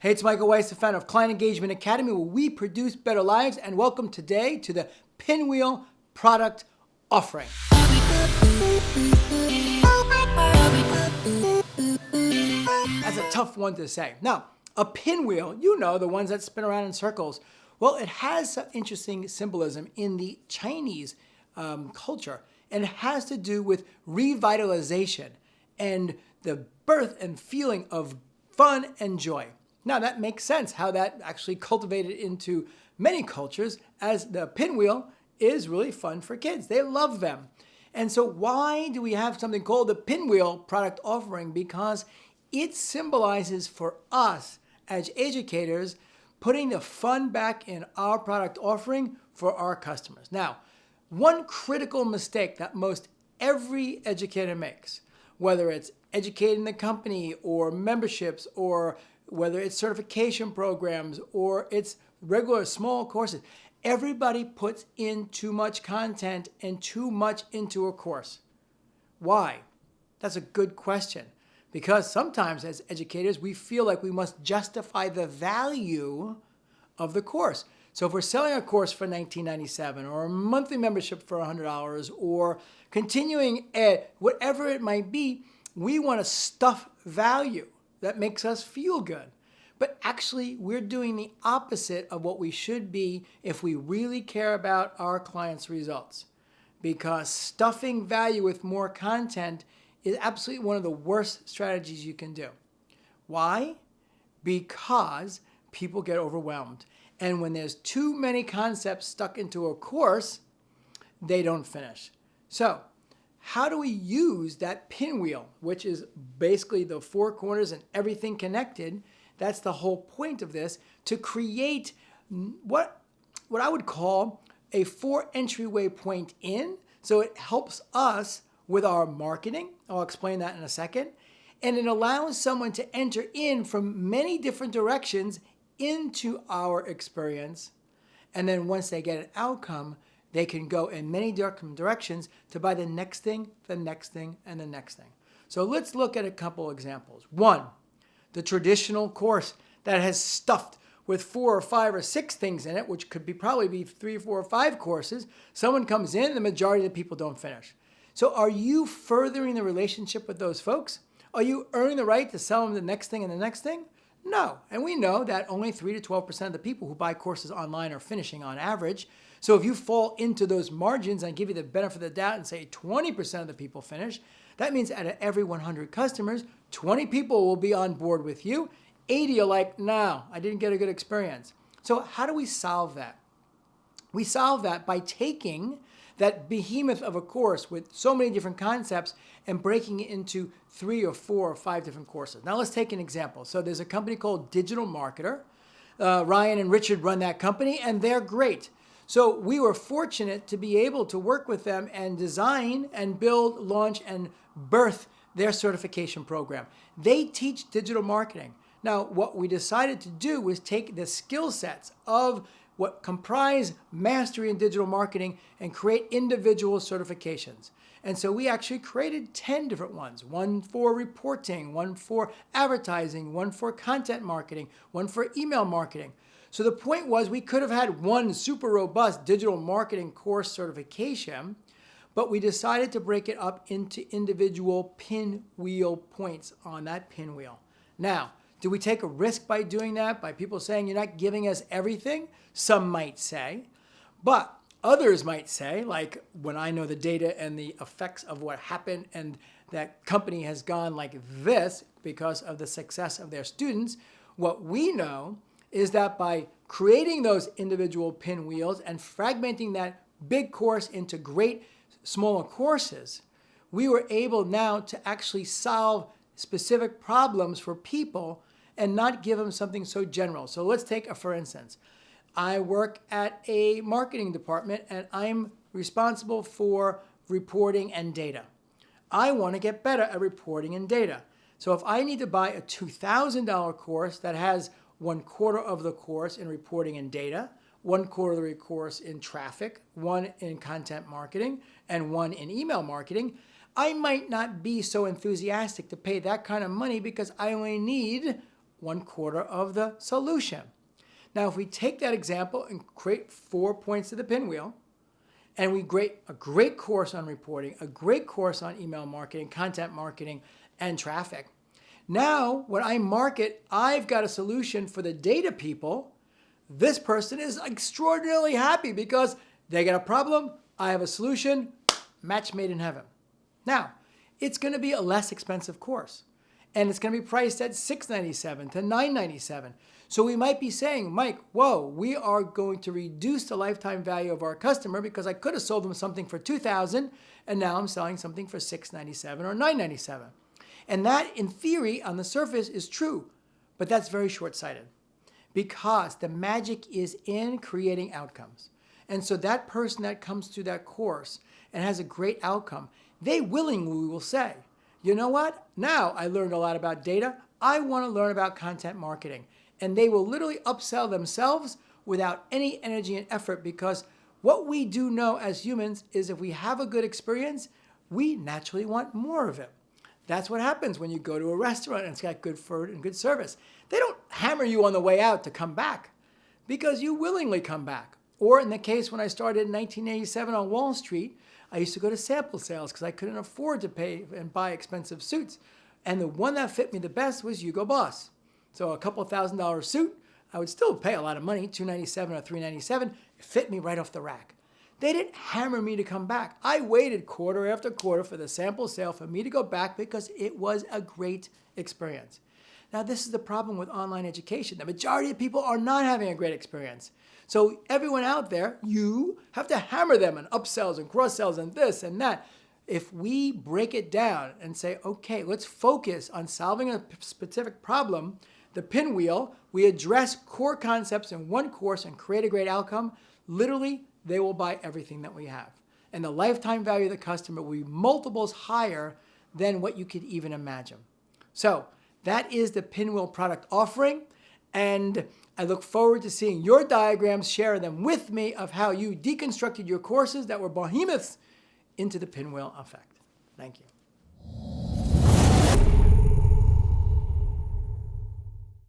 Hey, it's Michael Weiss, the founder of Client Engagement Academy, where we produce better lives, and welcome today to the Pinwheel product offering. That's a tough one to say. Now, a pinwheel, you know, the ones that spin around in circles, well, it has some interesting symbolism in the Chinese culture, and it has to do with revitalization and the birth and feeling of fun and joy. Now, that makes sense how that actually cultivated into many cultures, as the pinwheel is really fun for kids. They love them. And so why do we have something called the Pinwheel product offering? Because it symbolizes for us as educators putting the fun back in our product offering for our customers. Now, one critical mistake that most every educator makes, whether it's educating the company or memberships, or whether it's certification programs or it's regular small courses, everybody puts in too much content and too much into a course. Why? That's a good question. Because sometimes as educators, we feel like we must justify the value of the course. So if we're selling a course for $19.97 or a monthly membership for $100 or continuing ed, whatever it might be, we want to stuff value that makes us feel good. But actually, we're doing the opposite of what we should be if we really care about our clients' results. Because stuffing value with more content is absolutely one of the worst strategies you can do. Why? Because people get overwhelmed. And when there's too many concepts stuck into a course, they don't finish. So, how do we use that pinwheel, which is basically the four corners and everything connected? That's the whole point of this, to create what I would call a 4 entryway point in. So it helps us with our marketing. I'll explain that in a second. And it allows someone to enter in from many different directions into our experience. And then once they get an outcome, they can go in many different directions to buy the next thing, the next thing, and the next thing. So let's look at a couple examples. One, the traditional course that has stuffed with 4 or 5 or 6 things in it, which could be probably be 3, 4, or 5 courses. Someone comes in, the majority of the people don't finish. So are you furthering the relationship with those folks? Are you earning the right to sell them the next thing and the next thing? No. And we know that only 3 to 12% of the people who buy courses online are finishing on average. So if you fall into those margins and give you the benefit of the doubt and say 20% of the people finish, that means out of every 100 customers, 20 people will be on board with you. 80 are like, no, I didn't get a good experience. So how do we solve that? We solve that by taking that behemoth of a course with so many different concepts and breaking it into 3 or 4 or 5 different courses. Now let's take an example. So there's a company called Digital Marketer. Ryan and Richard run that company, and they're great. So we were fortunate to be able to work with them and design and build, launch, and birth their certification program. They teach digital marketing. Now, what we decided to do was take the skill sets of what comprise mastery in digital marketing and create individual certifications. And so we actually created 10 different ones, one for reporting, one for advertising, one for content marketing, one for email marketing. So the point was we could have had one super robust digital marketing course certification, but we decided to break it up into individual pinwheel points on that pinwheel. Now, do we take a risk by doing that? By people saying you're not giving us everything? Some might say. But others might say, like when I know the data and the effects of what happened and that company has gone like this because of the success of their students, what we know is that by creating those individual pinwheels and fragmenting that big course into great smaller courses, we were able now to actually solve specific problems for people and not give them something so general. So let's take a for instance. I work at a marketing department and I'm responsible for reporting and data. I want to get better at reporting and data. So if I need to buy a $2,000 course that has 1/4 of the course in reporting and data, 1/4 of the course in traffic, 1 in content marketing, and 1 in email marketing, I might not be so enthusiastic to pay that kind of money because I only need 1/4 of the solution. Now, if we take that example and create 4 points of the pinwheel, and we create a great course on reporting, a great course on email marketing, content marketing, and traffic. Now, when I market, I've got a solution for the data people. This person is extraordinarily happy because they got a problem, I have a solution, match made in heaven. Now, it's going to be a less expensive course, and it's going to be priced at $697 to $997. So we might be saying, Mike, whoa, we are going to reduce the lifetime value of our customer because I could have sold them something for $2,000 and now I'm selling something for $697 or $997. And that, in theory, on the surface is true, but that's very short-sighted because the magic is in creating outcomes. And so that person that comes through that course and has a great outcome, they willingly will say, you know what? Now I learned a lot about data. I want to learn about content marketing. And they will literally upsell themselves without any energy and effort because what we do know as humans is if we have a good experience, we naturally want more of it. That's what happens when you go to a restaurant and it's got good food and good service. They don't hammer you on the way out to come back because you willingly come back. Or in the case when I started in 1987 on Wall Street, I used to go to sample sales because I couldn't afford to pay and buy expensive suits. And the one that fit me the best was Hugo Boss. So a couple $1,000 suit, I would still pay a lot of money, $297 or $397. It fit me right off the rack. They didn't hammer me to come back. I waited quarter after quarter for the sample sale for me to go back because it was a great experience. Now, this is the problem with online education. The majority of people are not having a great experience. So everyone out there, you have to hammer them on upsells and cross-sells and this and that. If we break it down and say, okay, let's focus on solving a specific problem, the pinwheel, we address core concepts in one course and create a great outcome, literally, they will buy everything that we have. And the lifetime value of the customer will be multiples higher than what you could even imagine. So that is the Pinwheel product offering. And I look forward to seeing your diagrams, share them with me of how you deconstructed your courses that were behemoths into the Pinwheel effect. Thank you.